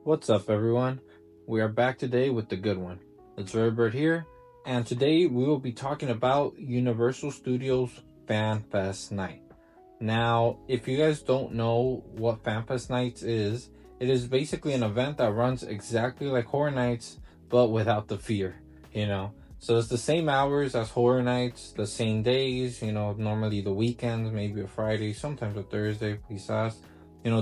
What's up, everyone? We are back today with the good one. It's Bird here, and today we will be talking about Universal Studios Fan Fest Night. Now, if you guys don't know what Fan Fest Nights is, it is basically an event that runs exactly like Horror Nights, but without the fear, you know? So it's the same hours as Horror Nights, the same days, normally the weekends, maybe a Friday, sometimes a Thursday, quizás.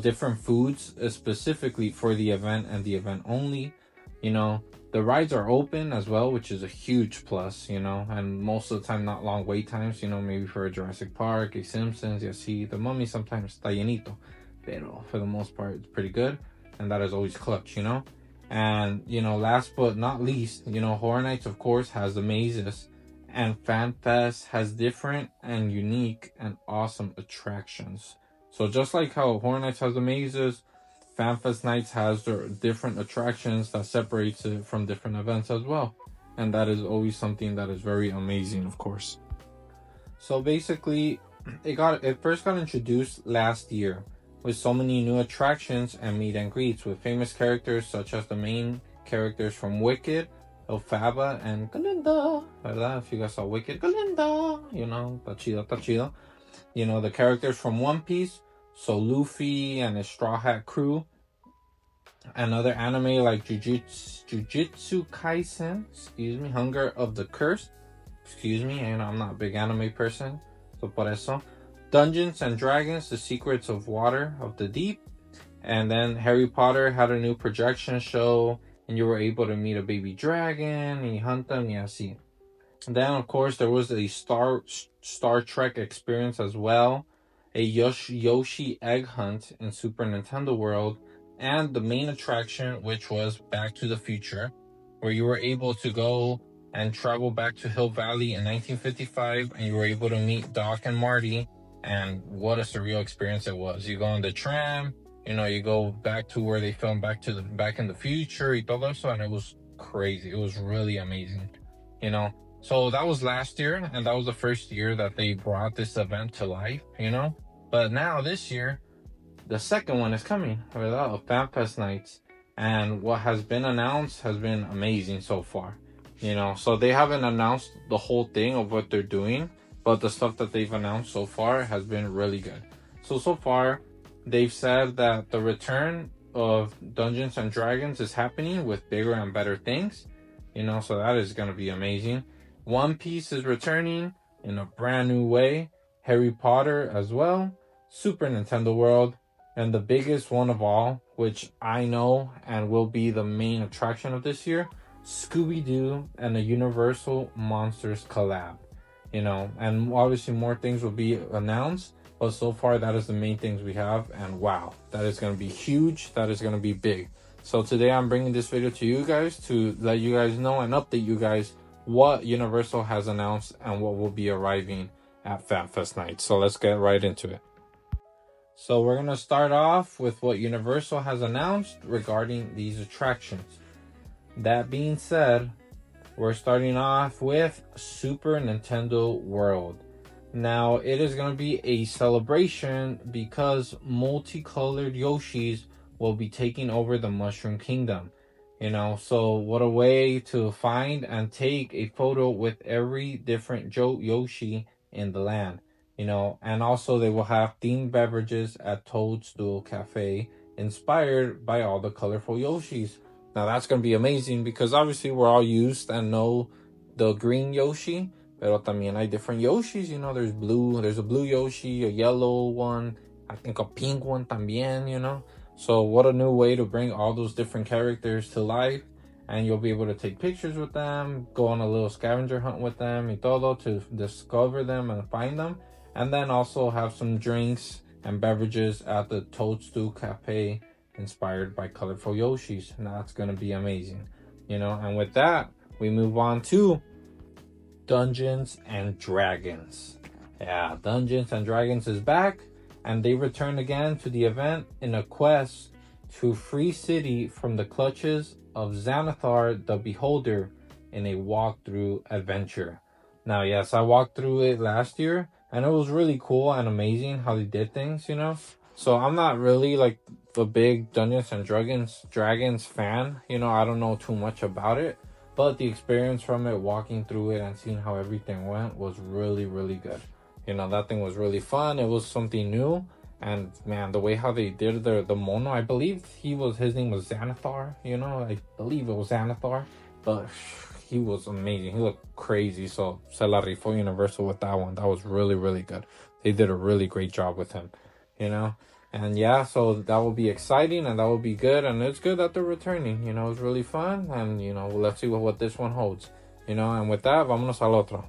Different foods specifically for the event and the event only. You know, the rides are open as well, which is a huge plus, and most of the time not long wait times, maybe for a Jurassic Park, a Simpsons, you see the Mummy sometimes está llenito, pero for the most part it's pretty good, and that is always clutch. And last but not least, Horror Nights of course has the mazes, and Fan Fest has different and unique and awesome attractions. So just like how Horror Nights has the mazes, FanFest Nights has their different attractions that separates it from different events as well. And that is always something that is very amazing, of course. So basically, it first got introduced last year with so many new attractions and meet and greets with famous characters such as the main characters from Wicked, Elphaba, and Galinda. ¿Verdad? If you guys saw Wicked, Galinda, está chido, está chido. The characters from One Piece, so Luffy and his Straw Hat crew, and other anime like Jujutsu Kaisen, Hunger of the Cursed, I'm not a big anime person, so por eso. Dungeons and Dragons, The Secrets of Water of the Deep, and then Harry Potter had a new projection show, and you were able to meet a baby dragon, y hunt them, y así. And then, of course, there was a Star Trek experience as well, a Yoshi egg hunt in Super Nintendo World, and the main attraction, which was Back to the Future, where you were able to go and travel back to Hill Valley in 1955, and you were able to meet Doc and Marty. And what a surreal experience it was! You go on the tram, you go back to where they filmed Back in the Future, y todo eso, and it was crazy. It was really amazing, you know. So that was last year, and that was the first year that they brought this event to life. But now this year, the second one is coming, of FanFest Nights. And what has been announced has been amazing so far. So they haven't announced the whole thing of what they're doing, but the stuff that they've announced so far has been really good. So far, they've said that the return of Dungeons and Dragons is happening with bigger and better things. So that is going to be amazing. One Piece is returning in a brand new way. Harry Potter as well. Super Nintendo World. And the biggest one of all, which I know and will be the main attraction of this year, Scooby-Doo and the Universal Monsters collab. And obviously more things will be announced, but so far that is the main things we have, and wow, that is going to be huge, that is going to be big. So today I'm bringing this video to you guys to let you guys know and update you guys what Universal has announced and what will be arriving at FanFest Night. So let's get right into it. So we're going to start off with what Universal has announced regarding these attractions. That being said, we're starting off with Super Nintendo World. Now, it is going to be a celebration because multicolored Yoshis will be taking over the Mushroom Kingdom. So what a way to find and take a photo with every different Yoshi in the land. And also they will have themed beverages at Toadstool Cafe inspired by all the colorful Yoshis. Now that's going to be amazing because obviously we're all used and know the green Yoshi, pero también hay different Yoshis. There's a blue Yoshi, a yellow one, I think a pink one también. So what a new way to bring all those different characters to life, and you'll be able to take pictures with them, go on a little scavenger hunt with them y todo to discover them and find them, and then also have some drinks and beverages at the Toadstool Cafe inspired by colorful Yoshis. Now that's going to be amazing. And with that, we move on to Dungeons and Dragons. Yeah, Dungeons and Dragons is back, and they return again to the event in a quest to free City from the clutches of Xanathar the Beholder in a walkthrough adventure. Now, yes, I walked through it last year, and it was really cool and amazing how they did things. So I'm not really like a big Dungeons and Dragons fan. I don't know too much about it, but the experience from it, walking through it and seeing how everything went, was really, really good. That thing was really fun. It was something new, and man, the way how they did the mono, I believe his name was Xanathar. I believe it was Xanathar, but he was amazing. He looked crazy. So se la rifó Universal with that one. That was really, really good. They did a really great job with him. You know and yeah, so that will be exciting, and that will be good, and it's good that they're returning. It's really fun, and let's see what this one holds. And with that, vámonos al otro.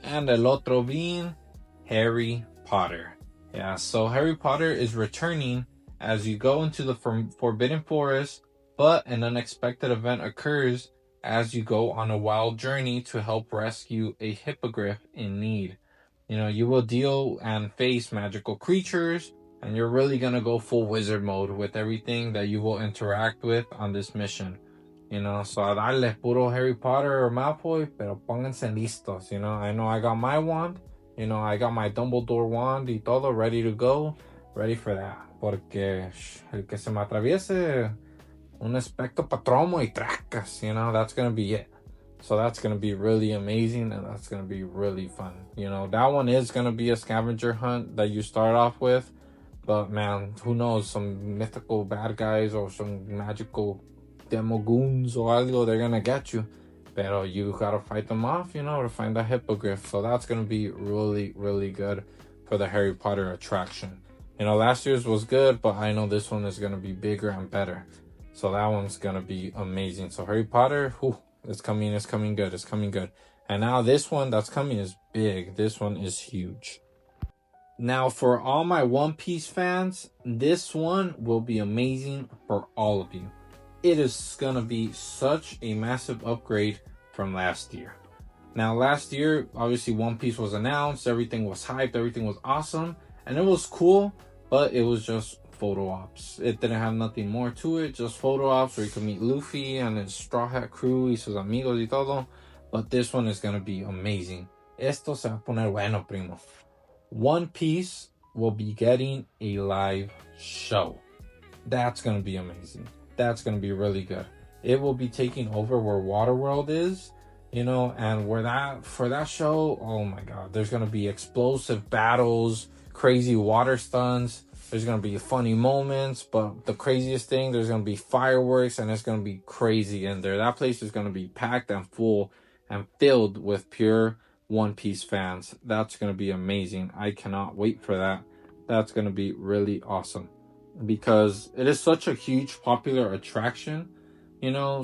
And el otro being Harry Potter. Yeah, so Harry Potter is returning as you go into the Forbidden Forest, but an unexpected event occurs as you go on a wild journey to help rescue a hippogriff in need. You will deal and face magical creatures, and you're really gonna go full wizard mode with everything that you will interact with on this mission. So a darle puro Harry Potter or Malfoy, pero pónganse listos. I know I got my wand, I got my Dumbledore wand y todo ready to go, ready for that. Porque el que se me atraviese un espectro patromo y tracas, that's gonna be it. So that's going to be really amazing, and that's going to be really fun. That one is going to be a scavenger hunt that you start off with. But man, who knows? Some mythical bad guys or some magical demogoons or algo, they're going to get you. Pero you got to fight them off, to find that hippogriff. So that's going to be really, really good for the Harry Potter attraction. Last year's was good, but I know this one is going to be bigger and better. So that one's going to be amazing. So Harry Potter, it's coming good. And now this one that's coming is big. This one is huge. Now, for all my One Piece fans, this one will be amazing for all of you. It is gonna be such a massive upgrade from last year. Now, last year, obviously One Piece was announced, everything was hyped, everything was awesome, and it was cool, but it was just photo ops. It didn't have nothing more to it, just photo ops where you can meet Luffy and his Straw Hat crew y sus amigos y todo. But this one is gonna be amazing. Esto se va a poner bueno, primo. One Piece will be getting a live show. That's gonna be amazing. That's gonna be really good. It will be taking over where Waterworld is, and for that show, oh my god, there's gonna be explosive battles, crazy water stunts. There's going to be funny moments, but the craziest thing, there's going to be fireworks, and it's going to be crazy in there. That place is going to be packed and full and filled with pure One Piece fans. That's going to be amazing. I cannot wait for that. That's going to be really awesome because it is such a huge popular attraction,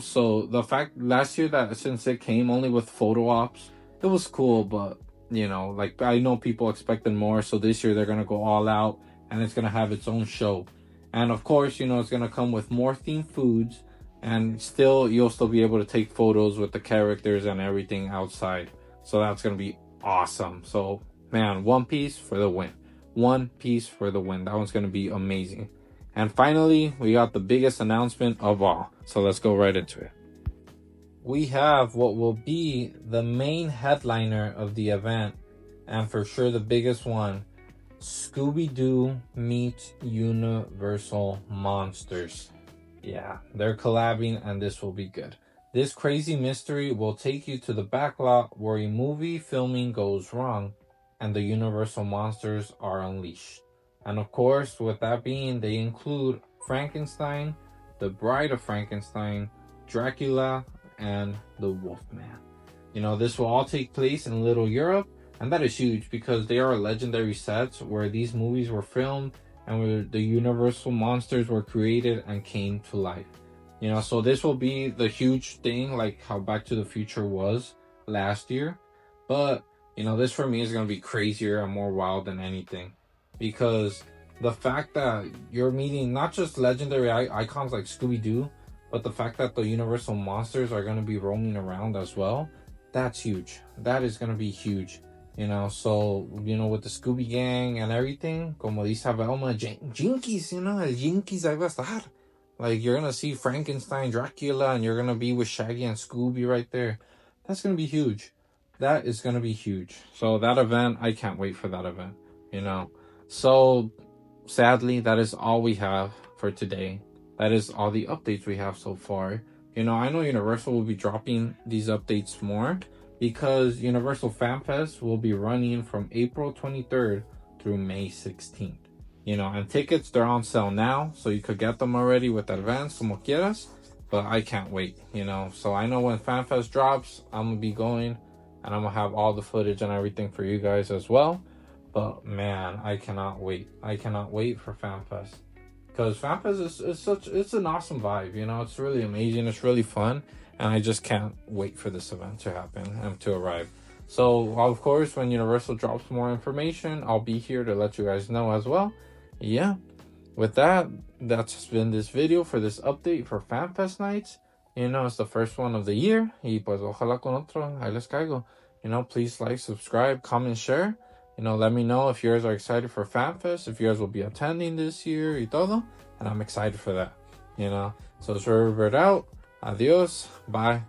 so the fact last year that since it came only with photo ops, it was cool, but like I know people expected more, so this year they're going to go all out. And it's going to have its own show. And of course, it's going to come with more themed foods. And you'll still be able to take photos with the characters and everything outside. So that's going to be awesome. So, man, One Piece for the win. One Piece for the win. That one's going to be amazing. And finally, we got the biggest announcement of all. So let's go right into it. We have what will be the main headliner of the event. And for sure the biggest one. Scooby-Doo meets Universal Monsters. Yeah, they're collabing, and this will be good. This crazy mystery will take you to the backlot where a movie filming goes wrong and the Universal Monsters are unleashed. And of course, with that being, they include Frankenstein, the Bride of Frankenstein, Dracula, and the Wolfman. This will all take place in Little Europe. And that is huge because they are legendary sets where these movies were filmed and where the Universal Monsters were created and came to life. So this will be the huge thing like how Back to the Future was last year. But, this for me is going to be crazier and more wild than anything. Because the fact that you're meeting not just legendary icons like Scooby-Doo, but the fact that the Universal Monsters are going to be roaming around as well, that's huge. That is going to be huge. So, with the Scooby Gang and everything, como dice Velma, Jinkies, el Jinkies ahí va a estar. Like, you're gonna see Frankenstein, Dracula, and you're gonna be with Shaggy and Scooby right there. That's gonna be huge. That is gonna be huge. So that event, I can't wait for that event, So, sadly, that is all we have for today. That is all the updates we have so far. I know Universal will be dropping these updates more because Universal Fan Fest will be running from April 23rd through May 16th. And tickets, they're on sale now, so you could get them already with advance, como quieras. But I can't wait, So I know when Fan Fest drops, I'm gonna be going and I'm gonna have all the footage and everything for you guys as well. But man, I cannot wait. I cannot wait for FanFest. Because FanFest it's an awesome vibe, It's really amazing. It's really fun. And I just can't wait for this event to happen and to arrive. So, of course, when Universal drops more information, I'll be here to let you guys know as well. Yeah. With that, that's been this video for this update for FanFest nights. It's the first one of the year. Y pues ojalá con otro, ahí les caigo. Please like, subscribe, comment, share. Let me know if you guys are excited for FanFest, if you guys will be attending this year y todo. And I'm excited for that, So it's Robert out. Adios. Bye.